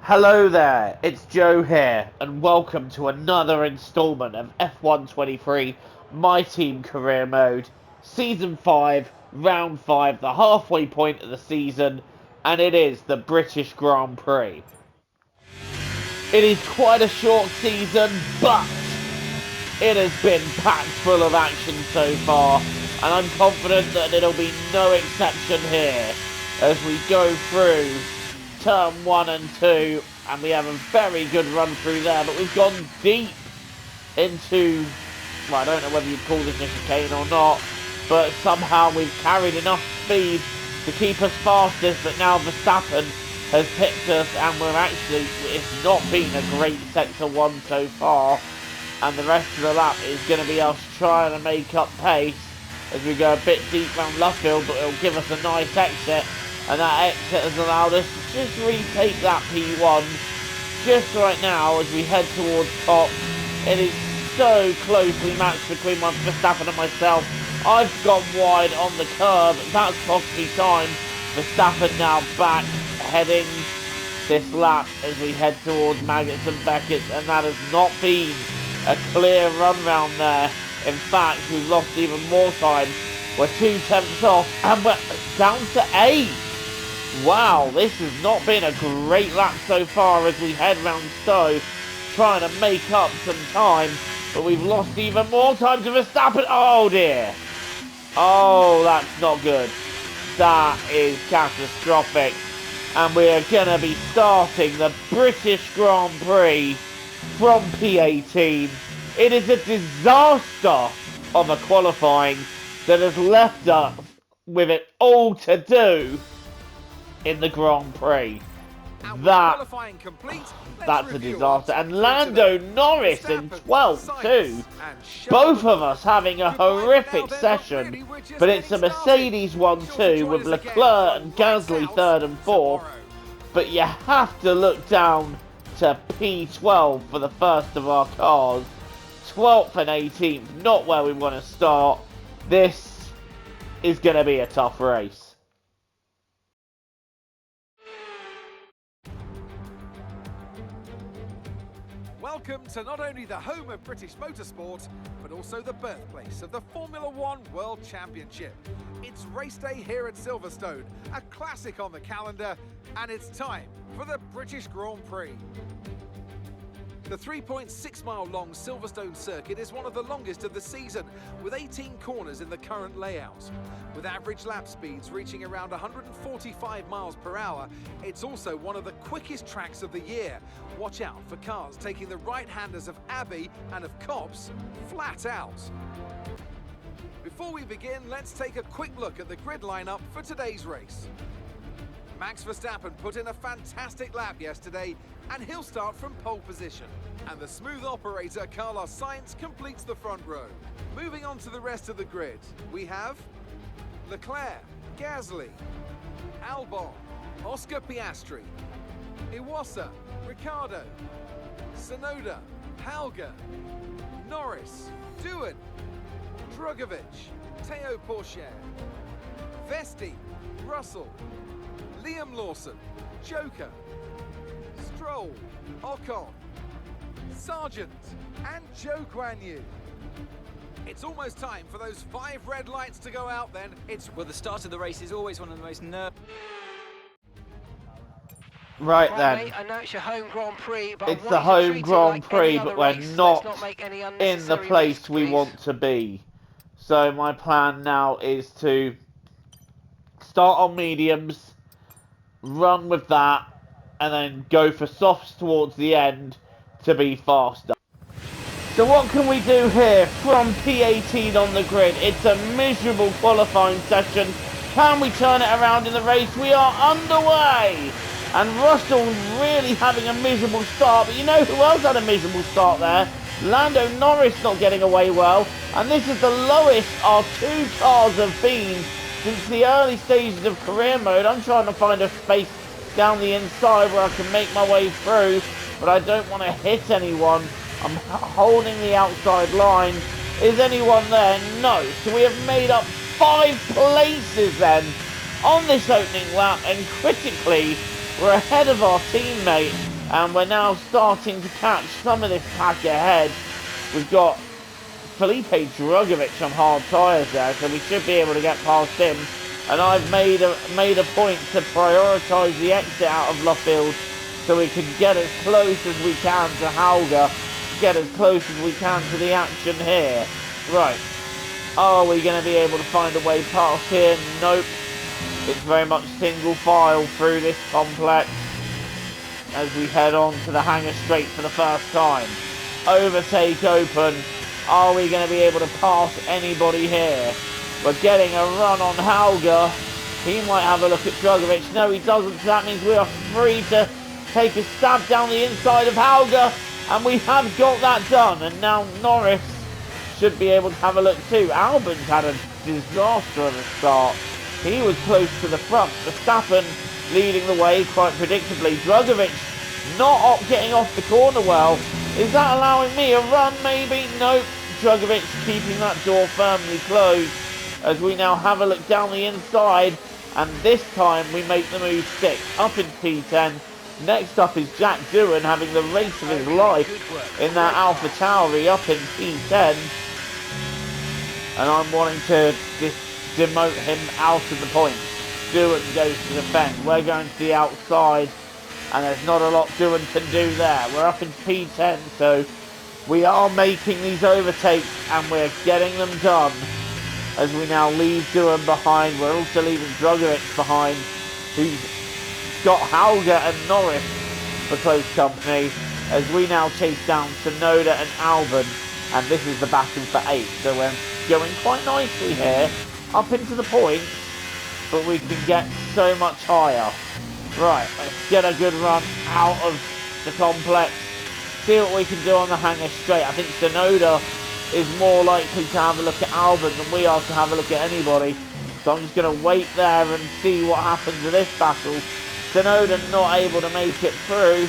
Hello there, it's Joe here, and welcome to another installment of F123 My Team Career Mode, Season 5, Round 5, the halfway point of the season, and it is the British Grand Prix. It is quite a short season, but it has been packed full of action so far, and I'm confident that it'll be no exception here as we go through Turn 1 and 2, and we have a very good run through there, but we've gone deep into, well, I don't know whether you'd call this a chicane or not, but somehow we've carried enough speed to keep us fastest, but now Verstappen has picked us, and it's not been a great Sector 1 so far, and the rest of the lap is going to be us trying to make up pace as we go a bit deep round Luffield, but it'll give us a nice exit. And that exit has allowed us to just retake that P1 just right now as we head towards top. It is so closely matched between Verstappen and myself. I've gone wide on the curb. That's cost me time. Verstappen now back heading this lap as we head towards Maggots and Beckett's, and that has not been a clear run round there. In fact, we've lost even more time. We're 2 tenths off and we're down to 8. Wow, this has not been a great lap so far as we head round Stowe, trying to make up some time, but we've lost even more time to Verstappen. Oh dear. Oh, that's not good. That is catastrophic. And we are going to be starting the British Grand Prix from P18. It is a disaster of a qualifying that has left us with it all to do in the Grand Prix. That's a disaster. And Lando Norris in 12th too. Both of us having a horrific session, but it's a Mercedes 1-2 with Leclerc and Gasly 3rd and 4th. But you have to look down to P12 for the first of our cars. 12th and 18th, not where we want to start. This is going to be a tough race. Welcome to not only the home of British motorsport, but also the birthplace of the Formula One World Championship. It's race day here at Silverstone, a classic on the calendar, and it's time for the British Grand Prix. The 3.6-mile long Silverstone circuit is one of the longest of the season, with 18 corners in the current layout. With average lap speeds reaching around 145 miles per hour, it's also one of the quickest tracks of the year. Watch out for cars taking the right-handers of Abbey and of Copse flat out. Before we begin, let's take a quick look at the grid lineup for today's race. Max Verstappen put in a fantastic lap yesterday, and he'll start from pole position. And the smooth operator Carlos Sainz completes the front row. Moving on to the rest of the grid, we have Leclerc, Gasly, Albon, Oscar Piastri, Iwasa, Ricciardo, Tsunoda, Halga, Norris, Doohan, Drugovich, Teo Pourchaire, Vesti, Russell, Liam Lawson, Joker, Stroll, Ocon, Sargent, and Zhou Guanyu. It's almost time for those 5 red lights to go out then. Well, the start of the race is always one of the most Right then, mate, I know it's your home Grand Prix, but it's the home Grand Prix, but we're not in the place we want to be. So my plan now is to start on mediums, run with that, and then go for softs towards the end to be faster. So what can we do here from P18 on the grid? It's a miserable qualifying session. Can we turn it around in the race? We are underway! And Russell really having a miserable start, but you know who else had a miserable start there? Lando Norris not getting away well, and this is the lowest our 2 cars have been since the early stages of career mode. I'm trying to find a space down the inside where I can make my way through, but I don't want to hit anyone. I'm holding the outside line. Is anyone there? No. So we have made up 5 places then on this opening lap, and critically, we're ahead of our teammate And we're now starting to catch some of this pack ahead. We've got Felipe Drugovic on hard tyres there, so we should be able to get past him. And I've made a point to prioritise the exit out of Luffield so we can get as close as we can to Hauger, get as close as we can to the action here. Right, are we going to be able to find a way past here? Nope. It's very much single file through this complex as we head on to the hangar straight for the first time. Overtake open. Are we going to be able to pass anybody here? We're getting a run on Hauger. He might have a look at Drugovic. No, he doesn't. So that means we are free to take a stab down the inside of Hauger. And we have got that done. And now Norris should be able to have a look too. Albon's had a disaster at the start. He was close to the front. Verstappen leading the way quite predictably. Drugovic not getting off the corner well. Is that allowing me a run maybe? Nope. Drugovic keeping that door firmly closed as we now have a look down the inside, and this time we make the move stick. Up in P10. Next up is Jack Doohan having the race of his life in that Alpha Tauri up in P10. And I'm wanting to demote him out of the points. Doohan goes to defend. We're going to the outside, and there's not a lot Doohan can do there. We're up in P10, so we are making these overtakes, and we're getting them done. As we now leave Doohan behind, we're also leaving Drugovic behind, who's got Hauger and Norris for close company, as we now chase down Tsunoda and Albon, and this is the battle for 8. So we're going quite nicely here, up into the points, but we can get so much higher. Right, let's get a good run out of the complex, see what we can do on the hangar straight. I think Tsunoda is more likely to have a look at Albon than we are to have a look at anybody. So I'm just going to wait there and see what happens in this battle. Tsunoda not able to make it through,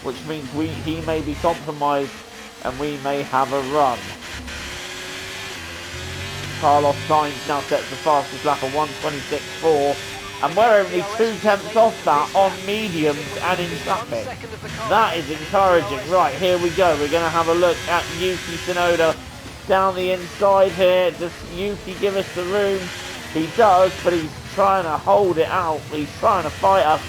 which means he may be compromised and we may have a run. Carlos Sainz now sets the fastest lap of 1:26.4, and we're only 2/10 off that on mediums and in traffic. That is encouraging. Right, here we go. We're going to have a look at Yuki Tsunoda down the inside here. Does Yuki give us the room? He does, but he's trying to hold it out. He's trying to fight us,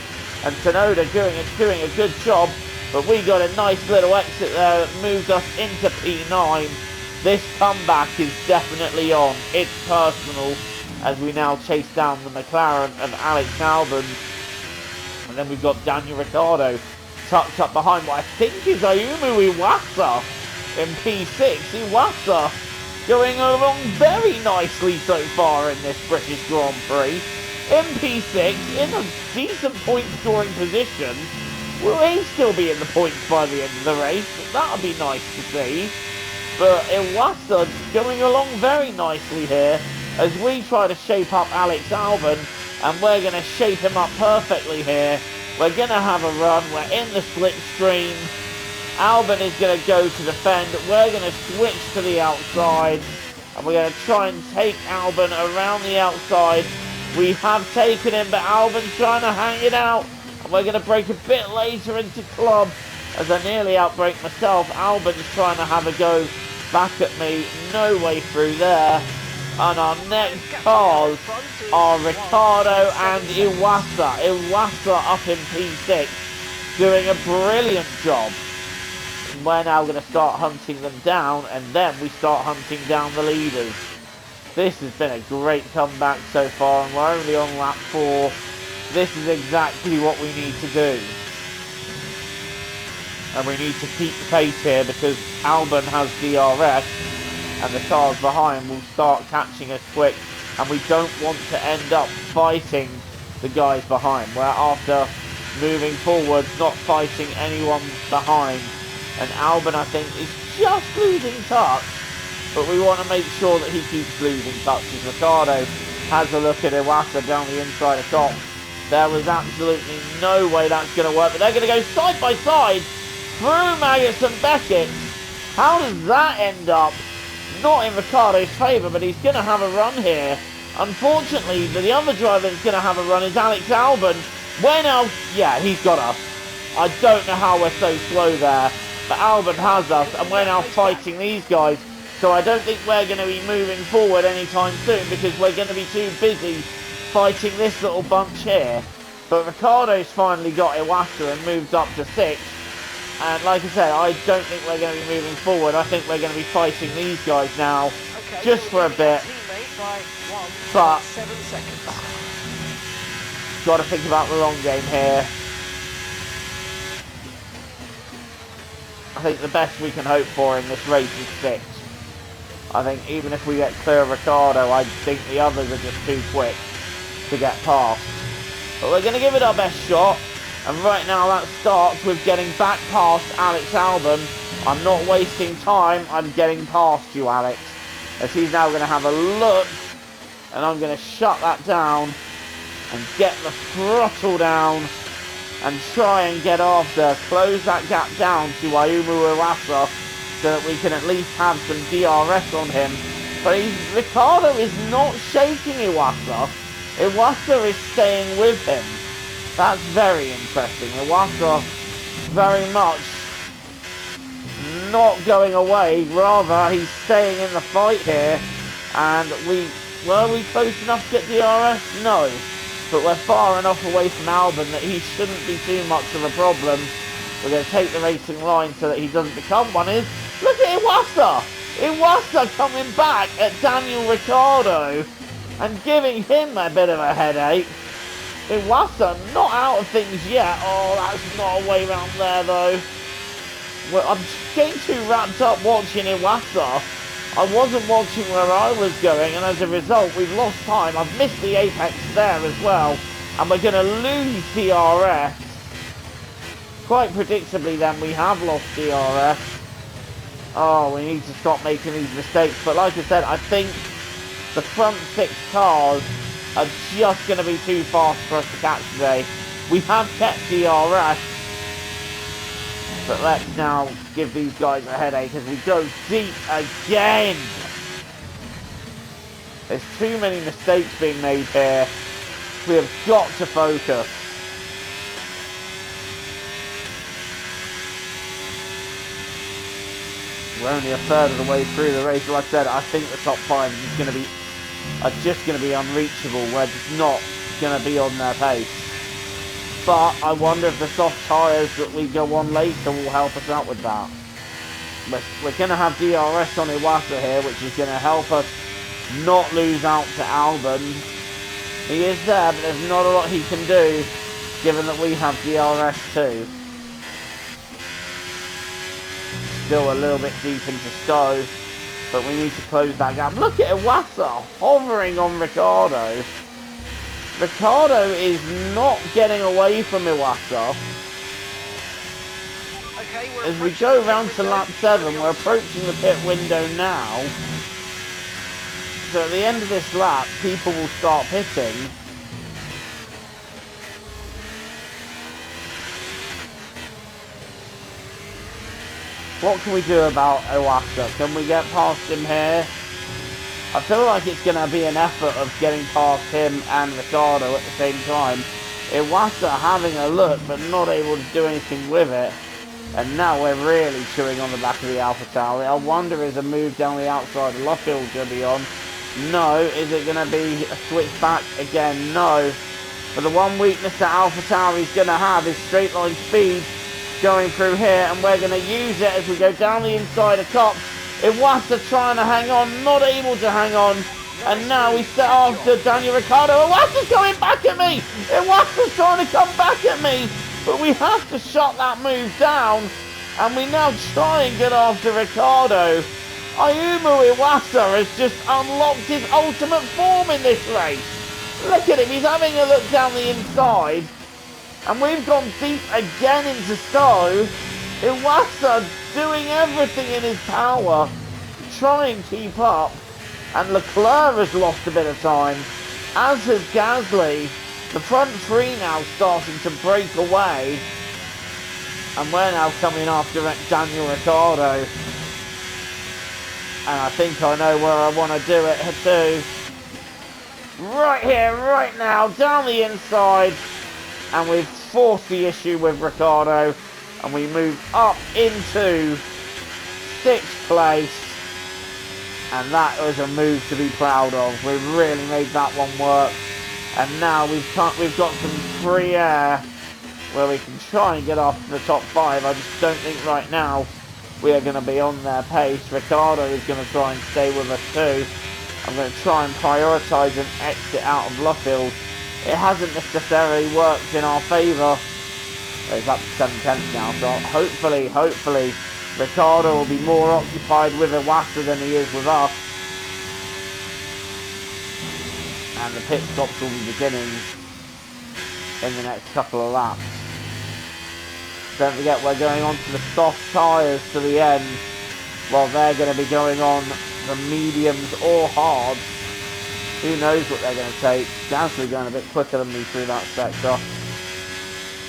and Tsunoda doing a good job, but we got a nice little exit there that moved us into P9. This comeback is definitely on. It's personal as we now chase down the McLaren of Alex Albon. And then we've got Daniel Ricciardo tucked up behind what I think is Ayumu Iwasa in P6. Iwasa going along very nicely so far in this British Grand Prix. In P6, in a decent point scoring position. Will he still be in the points by the end of the race? That would be nice to see. But Iwasa going along very nicely here as we try to shape up Alex Albon, and we're going to shape him up perfectly here. We're going to have a run. We're in the slipstream. Albon is going to go to defend. We're going to switch to the outside, and we're going to try and take Albon around the outside. We have taken him, but Albon's trying to hang it out, and we're going to break a bit later into club as I nearly outbreak myself. Albon's trying to have a go back at me. No way through there. And our next cars are Ricciardo and Iwasa. Iwasa up in P6, doing a brilliant job. And we're now going to start hunting them down, and then we start hunting down the leaders. This has been a great comeback so far, and we're only on lap 4. This is exactly what we need to do. And we need to keep the pace here because Albon has DRS, and the cars behind will start catching us quick, and we don't want to end up fighting the guys behind. We're after moving forward, not fighting anyone behind. And Albon, I think, is just losing touch, but we want to make sure that he keeps losing touch as Ricciardo has a look at Iwasa down the inside of top. There was absolutely no way that's going to work, but they're going to go side by side through Maggots and Beckett. How does that end up? Not in Ricciardo's favour, but he's going to have a run here. Unfortunately, the other driver that's going to have a run is Alex Albon. Where now? Yeah, he's got us. I don't know how we're so slow there. But Albon has us, and we're now fighting these guys. So I don't think we're going to be moving forward anytime soon because we're going to be too busy fighting this little bunch here. But Ricardo's finally got Iwasa and moved up to 6th. And like I said, I don't think we're going to be moving forward. I think we're going to be fighting these guys now, Okay, just for a bit. But got to think about the long game here. I think the best we can hope for in this race is 6th. I think even if we get clear of Ricardo, I think the others are just too quick to get past. But we're going to give it our best shot. And right now that starts with getting back past Alex Albon. I'm not wasting time. I'm getting past you, Alex. As he's now going to have a look. And I'm going to shut that down. And get the throttle down. And try and get after. Close that gap down to Ayumu Iwasa. So that we can at least have some DRS on him. But Ricardo is not shaking Iwasa. Iwasa is staying with him. That's very interesting. Iwasa very much not going away. Rather, he's staying in the fight here. And were we close enough to get DRS? No. But we're far enough away from Albon that he shouldn't be too much of a problem. We're going to take the racing line so that he doesn't become one. Look at Iwasa! Iwasa coming back at Daniel Ricciardo and giving him a bit of a headache. Iwasa not out of things yet. Oh, that's not a way around there though. Well, I'm getting too wrapped up watching Iwasa. I wasn't watching where I was going, and as a result we've lost time. I've missed the apex there as well, and we're going to lose DRS. Quite predictably then, we have lost DRS. Oh, we need to stop making these mistakes. But like I said, I think the front 6 cars are just going to be too fast for us to catch today. We have kept DRS. But let's now give these guys a headache as we go deep again. There's too many mistakes being made here. We have got to focus. We're only a third of the way through the race. Like I said, I think the top 5 is going to be just going to be unreachable. We're just not going to be on their pace. But I wonder if the soft tyres that we go on later will help us out with that. We're going to have DRS on Iwasa here, which is going to help us not lose out to Albon. He is there, but there's not a lot he can do, given that we have DRS too. Still a little bit deep into Stowe, but we need to close that gap. Look at Iwasa hovering on Ricciardo. Ricciardo is not getting away from Iwasa. Okay, as we go round to lap 7, we're approaching the pit window now. So at the end of this lap, people will start pitting. What can we do about Iwasa? Can we get past him here? I feel like it's going to be an effort of getting past him and Ricciardo at the same time. Iwasa having a look, but not able to do anything with it. And now we're really chewing on the back of the AlphaTauri. I wonder, is a move down the outside of Luffield going to be on? No. Is it going to be a switch back again? No. But the one weakness that AlphaTauri is going to have is straight line speed going through here, and we're going to use it as we go down the inside of Cops. Iwasa trying to hang on, not able to hang on, and now we set after Daniel Ricciardo. Iwasa's coming back at me! Iwasa's trying to come back at me, but we have to shut that move down, and we now try and get after Ricciardo. Ayumu Iwasa has just unlocked his ultimate form in this race. Look at him, he's having a look down the inside. And we've gone deep again into Stowe. Iwasa doing everything in his power to try and keep up. And Leclerc has lost a bit of time, as has Gasly. The front 3 now starting to break away. And we're now coming after Daniel Ricciardo. And I think I know where I want to do it too. Right here, right now, down the inside. and we've forced the issue with Ricciardo, and we move up into 6th place, and that was a move to be proud of. We really made that one work, and now we've got some free air where we can try and get off the top 5. I just don't think right now we are going to be on their pace. Ricciardo is going to try and stay with us too. I'm going to try and prioritise an exit out of Luffield. It hasn't necessarily worked in our favour. It's up to 7/10 now, so hopefully Ricciardo will be more occupied with Iwasa than he is with us. And the pit stops will be beginning in the next couple of laps. Don't forget, we're going on to the soft tyres to the end, while they're going to be going on the mediums or hards. Who knows what they're going to take. Gasly going a bit quicker than me through that sector.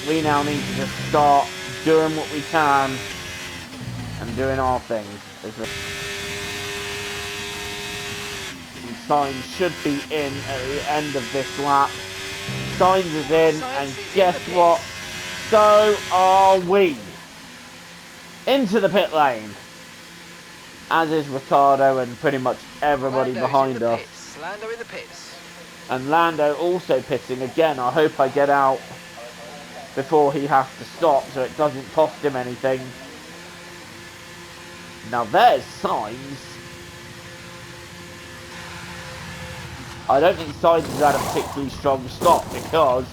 We now need to just start doing what we can and doing our thing. And Sainz should be in at the end of this lap. Sainz is in, and guess what? So are we. Into the pit lane. As is Ricciardo and pretty much everybody behind us. Lando in the pits. And Lando also pitting again. I hope I get out before he has to stop so it doesn't cost him anything. Now there's Sainz. I don't think Sainz has had a particularly strong stop because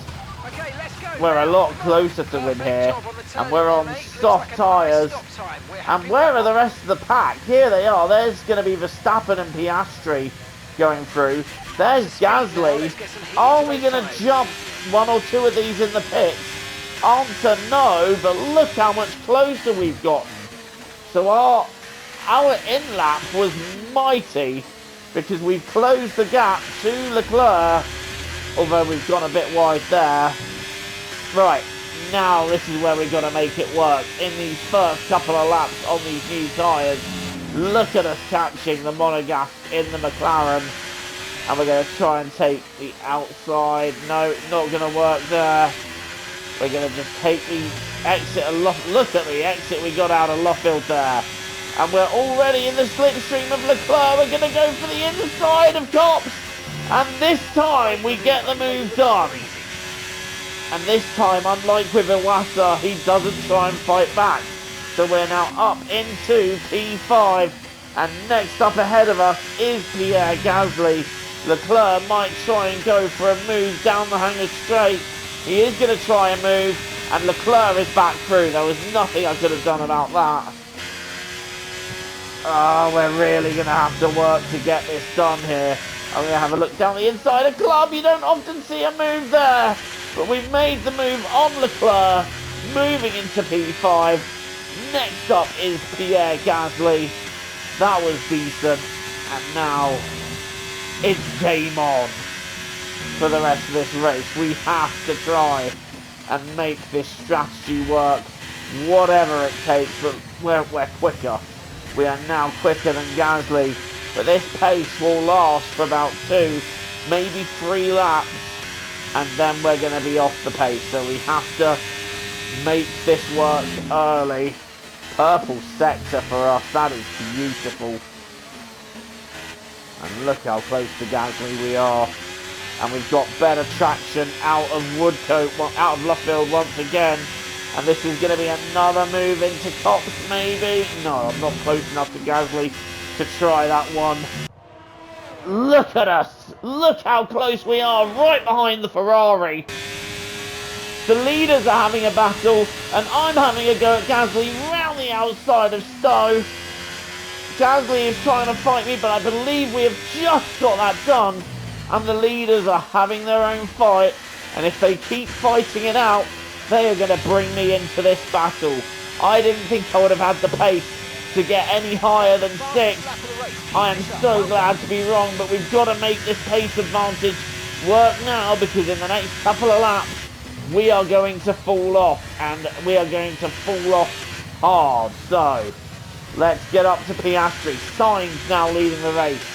we're a lot closer to him here, and we're on soft tyres. And where are the rest of the pack? Here they are. There's going to be Verstappen and Piastri going through. There's Gasly. Are we going to jump 1 or 2 of these in the pits? Answer no, but look how much closer we've gotten. So our in-lap was mighty because we've closed the gap to Leclerc, although we've gone a bit wide there. Right, now this is where we've got to make it work. In these first couple of laps on these new tyres, look at us catching the monogas in the McLaren. And we're going to try and take the outside. No, not going to work there. We're going to just take the exit. Look at the exit we got out of Luffield there. And we're already in the slipstream of Leclerc. We're going to go for the inside of Cops. And this time we get the move done. And this time, unlike with Iwasa, he doesn't try and fight back. So we're now up into P5. And next up ahead of us is Pierre Gasly. Leclerc might try and go for a move down the hanger straight. He is going to try a move. And Leclerc is back through. There was nothing I could have done about that. Oh, we're really going to have to work to get this done here. I'm going to have a look down the inside of Club. You don't often see a move there. But we've made the move on Leclerc, moving into P5. Next up is Pierre Gasly. That was decent. And now it's game on for the rest of this race. We have to try and make this strategy work, whatever it takes. But we're quicker. We are now quicker than Gasly. But this pace will last for about 2, maybe 3 laps. And then we're going to be off the pace. So we have to make this work early. Purple sector for us. That is beautiful. And look how close to Gasly we are. And we've got better traction out of Woodcote, out of Luffield once again. And this is going to be another move into Cops, maybe. No, I'm not close enough to Gasly to try that one. Look at us. Look how close we are, right behind the Ferrari. The leaders are having a battle, and I'm having a go at Gasly round the outside of Stowe. Gasly is trying to fight me, but I believe we have just got that done. And the leaders are having their own fight. And if they keep fighting it out, they are going to bring me into this battle. I didn't think I would have had the pace to get any higher than 6. I am so glad to be wrong, but we've got to make this pace advantage work now, because in the next couple of laps, we are going to fall off, and we are going to fall off hard. So, let's get up to Piastri. Sainz now leading the race.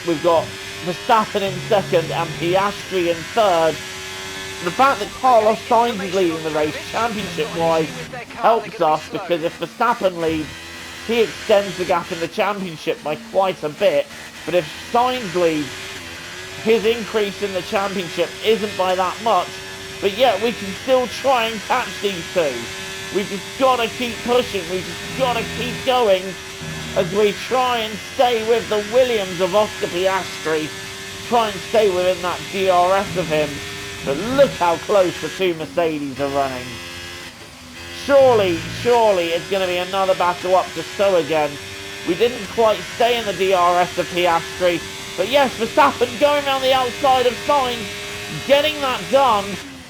We've got Verstappen in second and Piastri in third. the fact that Carlos Sainz is leading the race championship-wise helps us, because if Verstappen leads, he extends the gap in the championship by quite a bit. But if Sainz leads, his increase in the championship isn't by that much. But yet we can still try and catch these two. We just got to keep pushing. We just got to keep going as we try and stay with the Williams of Oscar Piastri. Try and stay within that DRS of him. But look how close the two Mercedes are running. Surely it's going to be another battle up to Stowe again. We didn't quite stay in the DRS of Piastri. But yes, Verstappen going around the outside of Sainz, getting that done.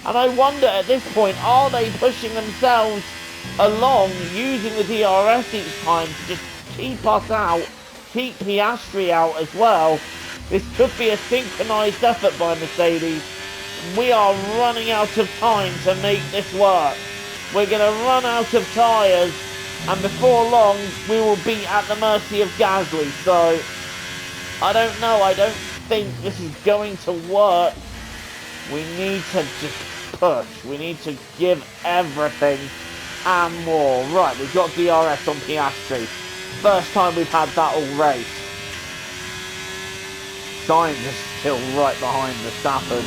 And I wonder at this point, are they pushing themselves along, using the DRS each time to just keep us out, keep Piastri out as well? This could be a synchronised effort by Mercedes. We are running out of time to make this work. We're going to run out of tyres, and before long we will be at the mercy of Gasly. So I don't know, I don't think this is going to work. We need to just push. We need to give everything and more. Right, we've got DRS on Piastri. First time we've had that all race. Sainz is still right behind Verstappen,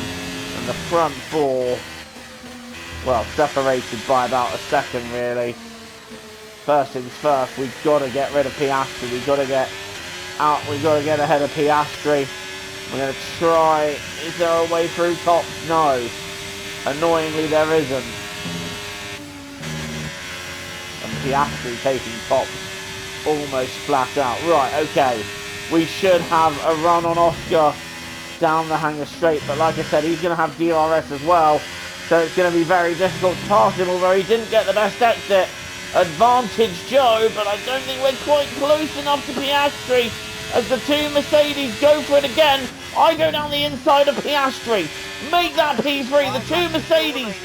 and the front four, well, separated by about a second really. First things first, we've got to get rid of Piastri. We've got to get out. We've got to get ahead of Piastri. We're going to try. Is there a way through top? No. Annoyingly, there isn't. And Piastri taking top almost flat out. Right, okay. We should have a run on Oscar down the hanger straight. But like I said, he's going to have DRS as well. So it's going to be very difficult to pass him, although he didn't get the best exit. Advantage Joe, but I don't think we're quite close enough to Piastri as the two Mercedes go for it again. I go down the inside of Piastri, make that P3, the two Mercedes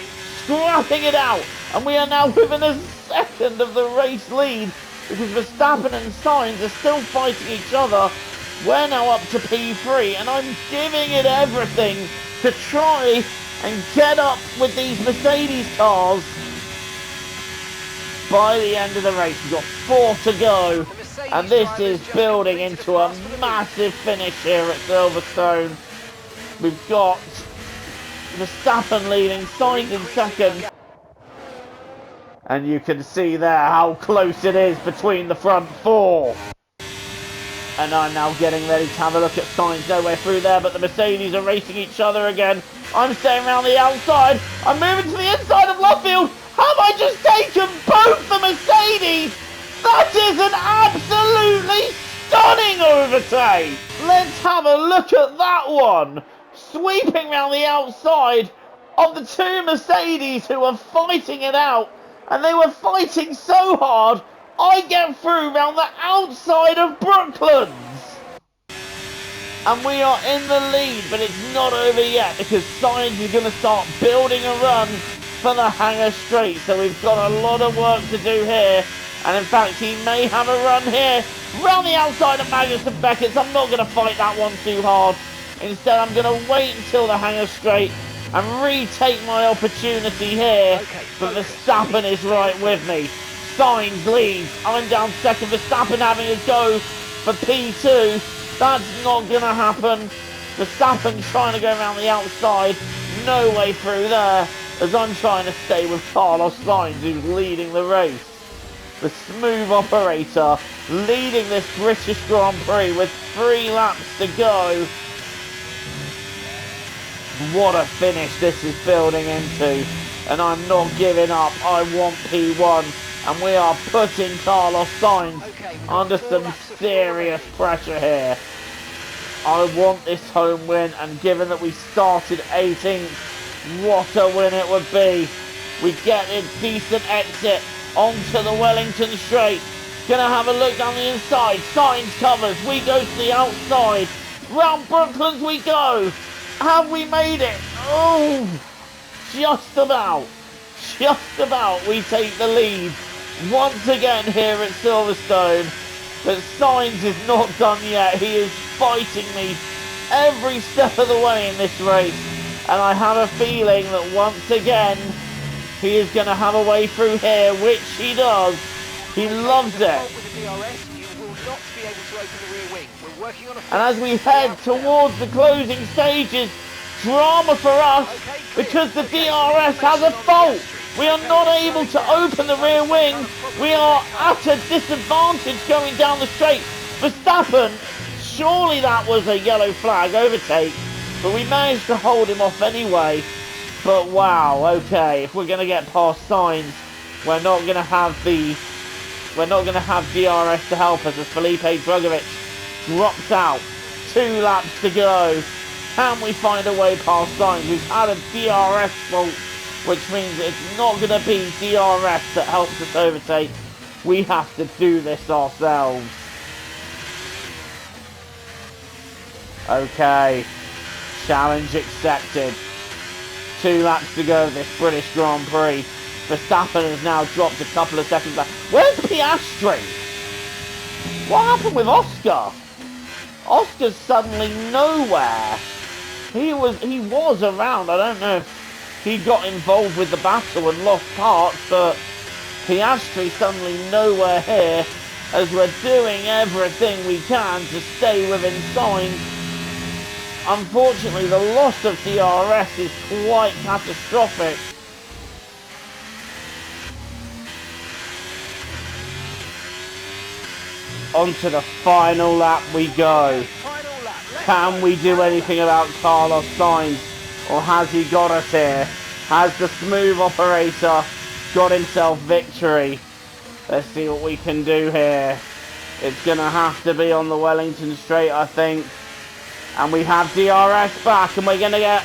scrapping it out, and we are now within a second of the race lead because Verstappen and Sainz are still fighting each other. We're now up to P3, and I'm giving it everything to try and get up with these Mercedes cars. By the end of the race, we've got 4 to go, and this is building into a massive finish here at Silverstone. We've got Verstappen leading, Sainz in second, and you can see there how close it is between the front 4. And I'm now getting ready to have a look at Sainz. Nowhere through there, but the Mercedes are racing each other again. I'm staying around the outside. I'm moving to the inside of Luffield. Have I just taken both the Mercedes? That is an absolutely stunning overtake. Let's have a look at that one. Sweeping around the outside of the two Mercedes who were fighting it out. And they were fighting so hard, I get through round the outside of Brooklands. And we are in the lead, but it's not over yet because Sainz is going to start building a run for the hanger straight. So we've got a lot of work to do here. And in fact, he may have a run here round the outside of Magnussen Beckett's. I'm not going to fight that one too hard. Instead, I'm going to wait until the hanger straight and retake my opportunity here. But Verstappen is right with me. Sainz leads. I'm down second. Verstappen having a go for P2. That's not going to happen. Verstappen trying to go around the outside. No way through there, as I'm trying to stay with Carlos Sainz, who's leading the race. The smooth operator leading this British Grand Prix with 3 laps to go. What a finish this is building into. And I'm not giving up. I want P1. And we are putting Carlos Sainz under some serious pressure here. I want this home win, and given that we started 18th, what a win it would be. We get a decent exit onto the Wellington straight. Gonna have a look down the inside. Sainz covers. We go to the outside. Round Brooklands we go. Have we made it? Oh, just about. Just about we take the lead. Once again here at Silverstone, but Sainz is not done yet. He is fighting me every step of the way in this race. And I have a feeling that once again, he is going to have a way through here, which he does. He loves it. And as we head towards the closing stages, drama for us, because the DRS has a fault. We are not able to open the rear wing. We are at a disadvantage going down the straight. Verstappen, surely that was a yellow flag overtake, but we managed to hold him off anyway. But wow, okay, if we're going to get past Sainz, we're not going to have DRS to help us as Felipe Drugovich drops out. 2 laps to go. Can we find a way past Sainz? We've had a DRS fault, which means it's not going to be DRS that helps us overtake. We have to do this ourselves. Okay, challenge accepted. 2 laps to go of this British Grand Prix. Verstappen has now dropped a couple of seconds back. Where's Piastri? What happened with Oscar? Oscar's suddenly nowhere. He was around. I don't know if he got involved with the battle and lost parts, but Piastri suddenly nowhere here as we're doing everything we can to stay within Sainz. Unfortunately, the loss of DRS is quite catastrophic. Onto the final lap we go. Can we do anything about Carlos Sainz? Or has he got us here? Has the smooth operator got himself victory? Let's see what we can do here. It's going to have to be on the Wellington Straight, I think. And we have DRS back, and we're going to get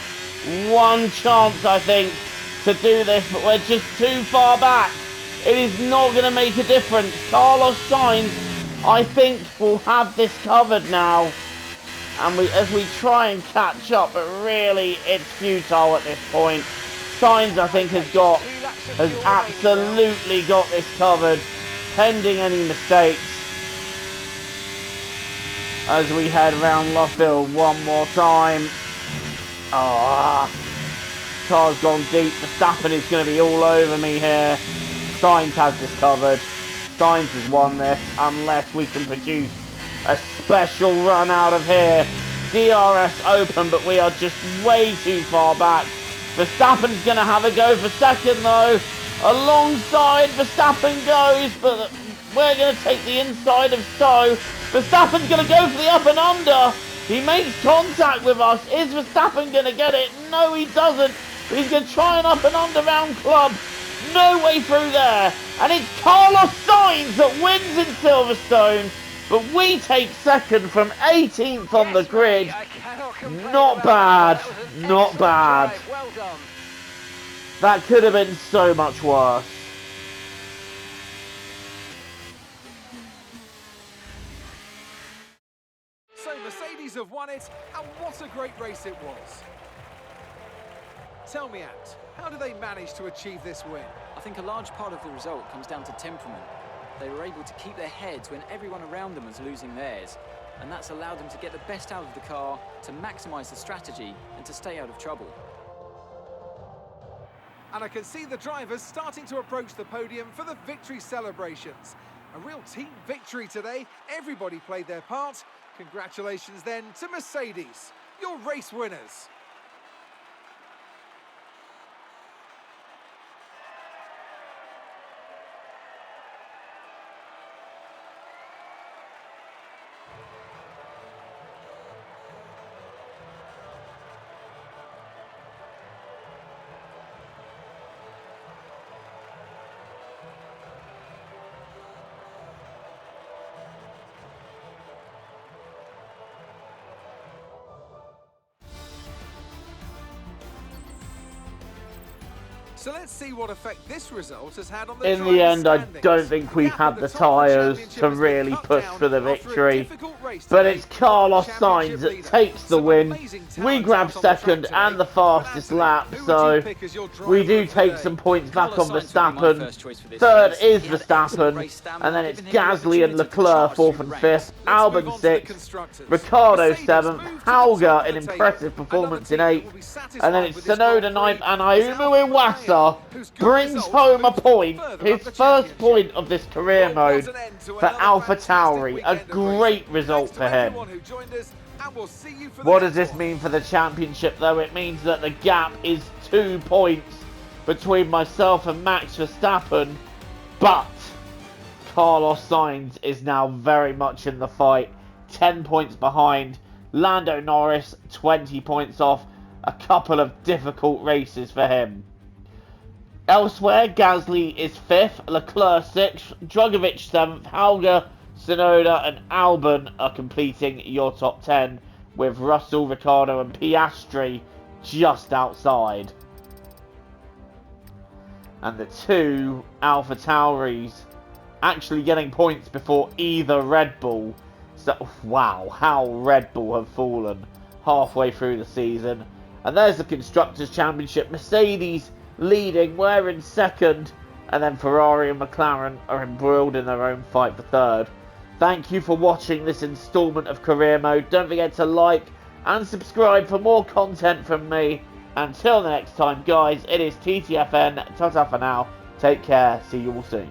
one chance, I think, to do this, but we're just too far back. It is not going to make a difference. Carlos Sainz, I think, will have this covered now. And as we try and catch up, but really, it's futile at this point. Sainz, I think, has absolutely got this covered, pending any mistakes. As we head around Luffield one more time. Car's gone deep. Verstappen is going to be all over me here. Sainz has this covered. Sainz has won this unless we can produce a special run out of here. DRS open, but we are just way too far back. Verstappen's going to have a go for second though. Alongside Verstappen goes, but we're going to take the inside of So. Verstappen's going to go for the up and under. He makes contact with us. Is Verstappen going to get it? No, he doesn't. He's going to try an up and under round club. No way through there. And it's Carlos Sainz that wins in Silverstone. But we take second from 18th on the grid. Not bad. Not bad. Well done. That could have been so much worse. So Mercedes have won it, and what a great race it was. Tell me, Ant, how do they manage to achieve this win? I think a large part of the result comes down to temperament. They were able to keep their heads when everyone around them was losing theirs, and that's allowed them to get the best out of the car, to maximise the strategy, and to stay out of trouble. And I can see the drivers starting to approach the podium for the victory celebrations. A real team victory today. Everybody played their part. Congratulations then to Mercedes, your race winners. So let's see what effect this result has had on the In the end, I standings. don't think we Gap had at the top of the tyres championship to has been really cut push down for the after a victory. difficult race But today it's for the Carlos championship Sainz that leader. takes the Some win. amazing We talent grab out on the track second today. and the But fastest Anthony, lap, who would so you pick as your we driver do of the take day? some points back Carlos on Sainz would be my Verstappen. first choice for this Third race. is He had excellent Verstappen, race stamina, and then it's giving him the Gasly and opportunity to Leclerc charge through 4th the and ranks. 5th, Let's move Albon on to the 6th, constructors. Ricardo Mercedes 7th, move to the Hauger top an of the impressive table. performance in Another team 8th, that will be and then satisfied it's with this Tsunoda Grand 9th, Prix and is Ayumu Alfa Iwasa Romeo, whose good brings result home a moves them point, further his up the first championship. point of this career Well, mode what an end to for another Alpha fantastic Tauri. A weekend of great racing. result Thanks for to him. everyone who joined us, and we'll see you for the What next does this one. mean for the championship, though? It means that the gap is 2 points between myself and Max Verstappen, but Carlos Sainz is now very much in the fight, 10 points behind. Lando Norris, 20 points off. A couple of difficult races for him. Elsewhere, Gasly is 5th, Leclerc 6th, Drugovich 7th, Hauger, Tsunoda and Albon are completing your top 10, with Russell, Ricciardo and Piastri just outside. And the 2 Alpha Tauris actually getting points before either Red Bull. So, wow, how Red Bull have fallen halfway through the season. And there's the Constructors' Championship. Mercedes leading, we're in 2nd, and then Ferrari and McLaren are embroiled in their own fight for 3rd. Thank you for watching this instalment of Career Mode. Don't forget to like and subscribe for more content from me. Until the next time, guys, it is TTFN. Ta-ta for now. Take care. See you all soon.